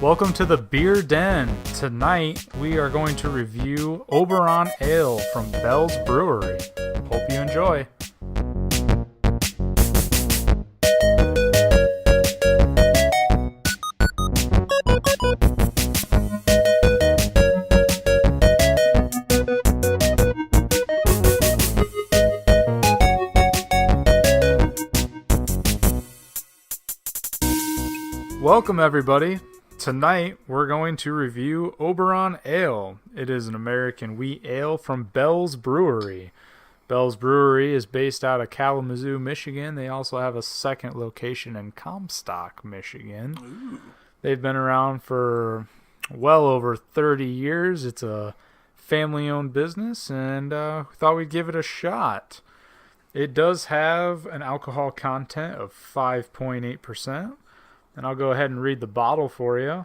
Welcome to the Beer Den. Tonight we are going to review Oberon Ale from Bell's Brewery. Hope you enjoy. Welcome everybody. Tonight, we're going to review Oberon Ale. It is an American wheat ale from Bell's Brewery. Bell's Brewery is based out of Kalamazoo, Michigan. They also have a second location in Comstock, Michigan. Ooh. They've been around for well over 30 years. It's a family-owned business, and we thought we'd give it a shot. It does have an alcohol content of 5.8%. And I'll go ahead and read the bottle for you.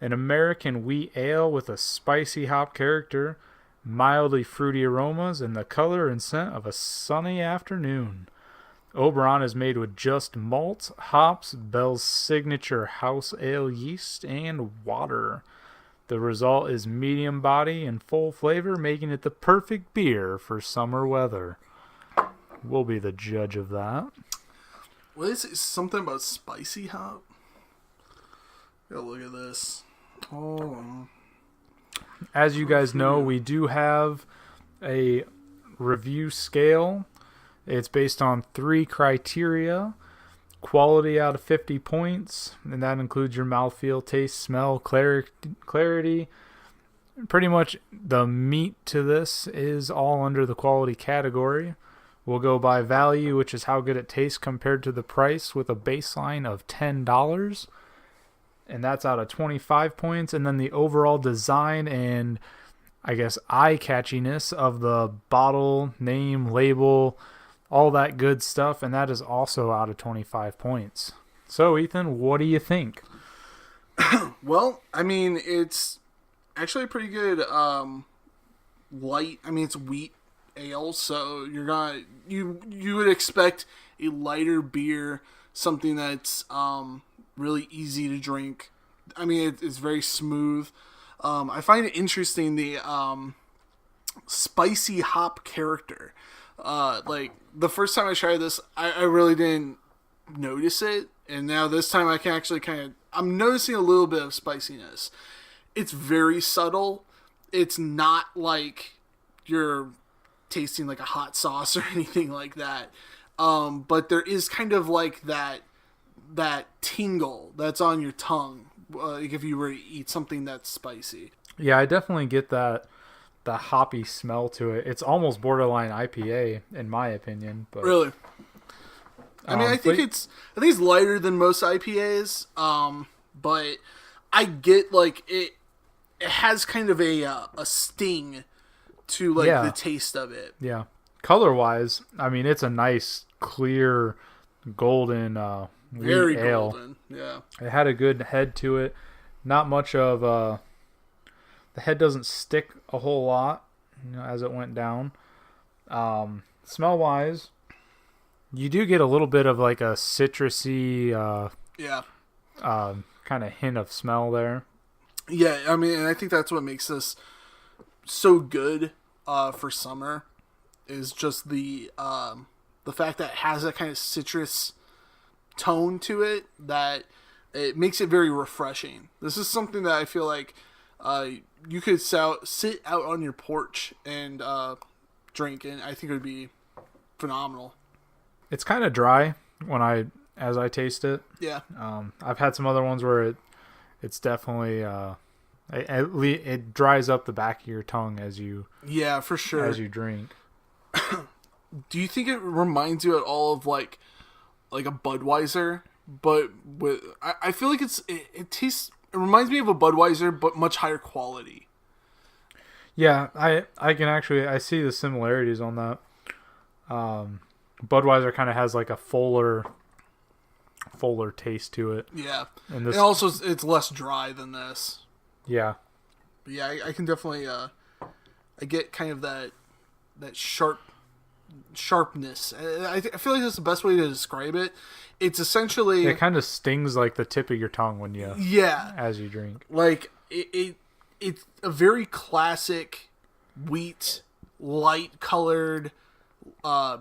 An American wheat ale with a spicy hop character, mildly fruity aromas, and the color and scent of a sunny afternoon. Oberon is made with just malt, hops, Bell's signature house ale yeast, and water. The result is medium body and full flavor, making it the perfect beer for summer weather. We'll be the judge of that. What is it? Something about spicy hop? Gotta look at this. Oh. As you guys know, we do have a review scale. It's based on 3 criteria. Quality out of 50 points, and that includes your mouthfeel, taste, smell, clarity. Pretty much the meat to this is all under the quality category. We'll go by value, which is how good it tastes compared to the price, with a baseline of $10. And that's out of 25 points. And then the overall design and, I guess, eye-catchiness of the bottle, name, label, all that good stuff. And that is also out of 25 points. So, Ethan, what do you think? Well, I mean, it's actually pretty good light. I mean, it's wheat ale, so you're gonna you would expect a lighter beer, something that's really easy to drink. I mean, it's very smooth. I find it interesting, the spicy hop character. Like, the first time I tried this, I really didn't notice it. And now this time I can actually I'm noticing a little bit of spiciness. It's very subtle. It's not like you're tasting like a hot sauce or anything like that. But there is kind of like that tingle that's on your tongue, like if you were to eat something that's spicy. Yeah, I definitely get the hoppy smell to it. It's almost borderline IPA in my opinion. But really, I mean, I think it's lighter than most IPAs. But I get, like, it has kind of a sting to, like, the taste of it. Yeah, color wise, I mean, it's a nice clear golden very ale. Golden, yeah. It had a good head to it. Not much of the head doesn't stick a whole lot, as it went down. Smell wise, you do get a little bit of like a citrusy, kind of hint of smell there. Yeah, I mean, and I think that's what makes this so good for summer, is just the fact that it has that kind of citrus tone to it, that it makes it very refreshing. This is something that I feel like you could sit out on your porch and drink, and I think it would be phenomenal. It's kind of dry as I taste it. Yeah. I've had some other ones where it's definitely it dries up the back of your tongue as you for sure as you drink. Do you think it reminds you at all of like a Budweiser, but with I feel like it tastes. It reminds me of a Budweiser, but much higher quality. Yeah, I can actually I see the similarities on that. Budweiser kind of has like a fuller taste to it. Yeah, and also it's less dry than this. Yeah, but yeah, I can definitely I get kind of that sharp sharpness. I feel like that's the best way to describe it. It's essentially It kind of stings like the tip of your tongue when you as you drink. Like it's a very classic wheat light colored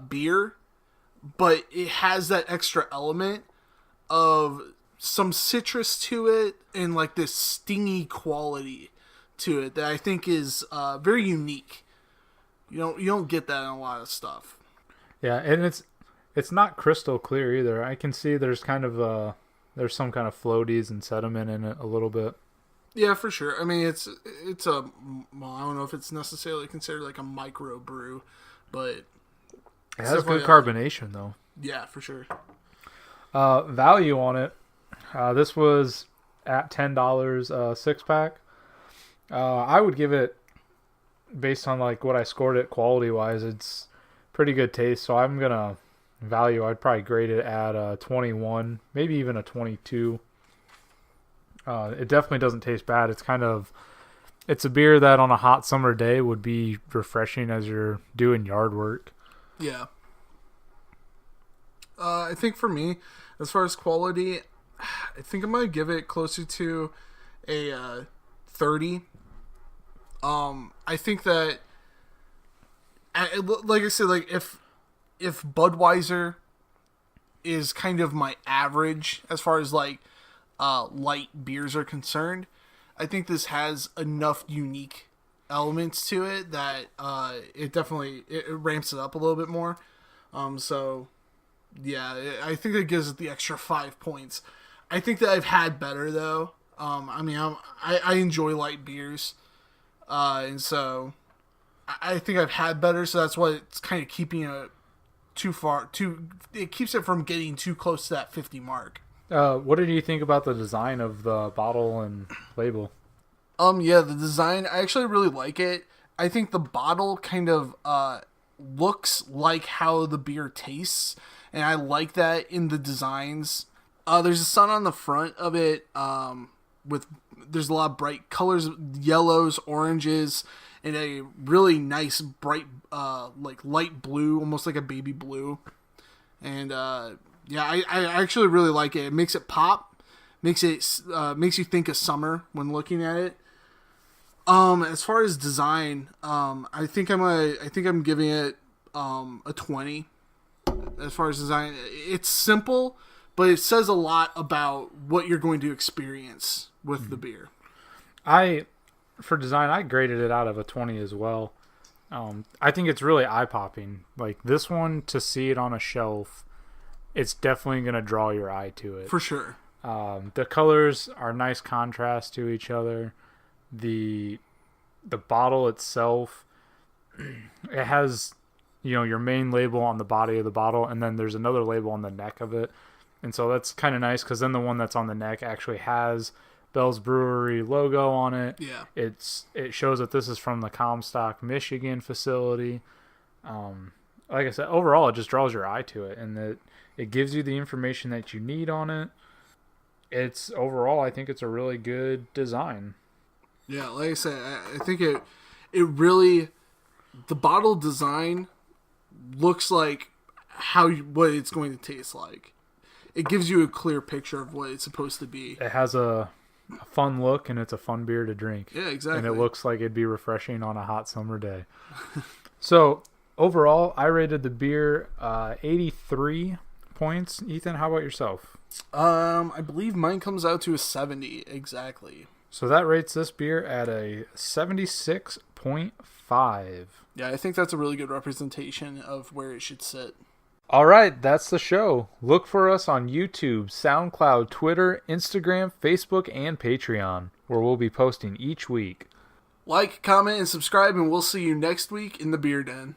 beer, but it has that extra element of some citrus to it and like this stingy quality to it that I think is very unique. You don't get that in a lot of stuff. Yeah, and it's not crystal clear either. I can see there's some kind of floaties and sediment in it a little bit. Yeah, for sure. I mean, it's a, well, I don't know if it's necessarily considered like a micro brew, but it has good carbonation though. Yeah, for sure. Value on it. This was at $10 six pack. I would give it, based on like what I scored it quality wise, it's pretty good taste. So I'm gonna I'd probably grade it at a 21, maybe even a 22. It definitely doesn't taste bad. It's a beer that on a hot summer day would be refreshing as you're doing yard work. Yeah. I think for me, as far as quality, I think I'm gonna give it closer to a 30. I think that, like I said, like if Budweiser is kind of my average as far as like light beers are concerned, I think this has enough unique elements to it that it definitely it ramps it up a little bit more. So yeah, I think that gives it the extra 5 points. I think that I've had better though. I mean, I enjoy light beers, and so I think I've had better. So that's why it's kind of keeping it it keeps it from getting too close to that 50 mark. What did you think about the design of the bottle and label? Yeah, the design, I actually really like it. I think the bottle kind of looks like how the beer tastes, and I like that in the designs. There's a sun on the front of it, there's a lot of bright colors, yellows, oranges, and a really nice bright like light blue, almost like a baby blue. And yeah, I actually really like it. It makes it pop, makes you think of summer when looking at it. As far as design, I think I'm giving it a 20. As far as design, it's simple, but it says a lot about what you're going to experience with the beer. For design, I graded it out of a 20 as well. I think it's really eye-popping. Like this one, to see it on a shelf, it's definitely going to draw your eye to it. For sure. The colors are nice contrast to each other. The bottle itself, it has, your main label on the body of the bottle, and then there's another label on the neck of it. And so that's kind of nice, because then the one that's on the neck actually has Bell's Brewery logo on it. Yeah. It shows that this is from the Comstock, Michigan facility. Like I said, overall, it just draws your eye to it, and it gives you the information that you need on it. Overall, I think it's a really good design. Yeah, like I said, I think it really, the bottle design looks like what it's going to taste like. It gives you a clear picture of what it's supposed to be. It has a fun look, and it's a fun beer to drink. Yeah, exactly. And it looks like it'd be refreshing on a hot summer day. So, overall, I rated the beer 83 points. Ethan, how about yourself? I believe mine comes out to a 70, exactly. So that rates this beer at a 76.5. Yeah, I think that's a really good representation of where it should sit. All right, that's the show. Look for us on YouTube, SoundCloud, Twitter, Instagram, Facebook, and Patreon, where we'll be posting each week. Like, comment, and subscribe, and we'll see you next week in the Beer Den.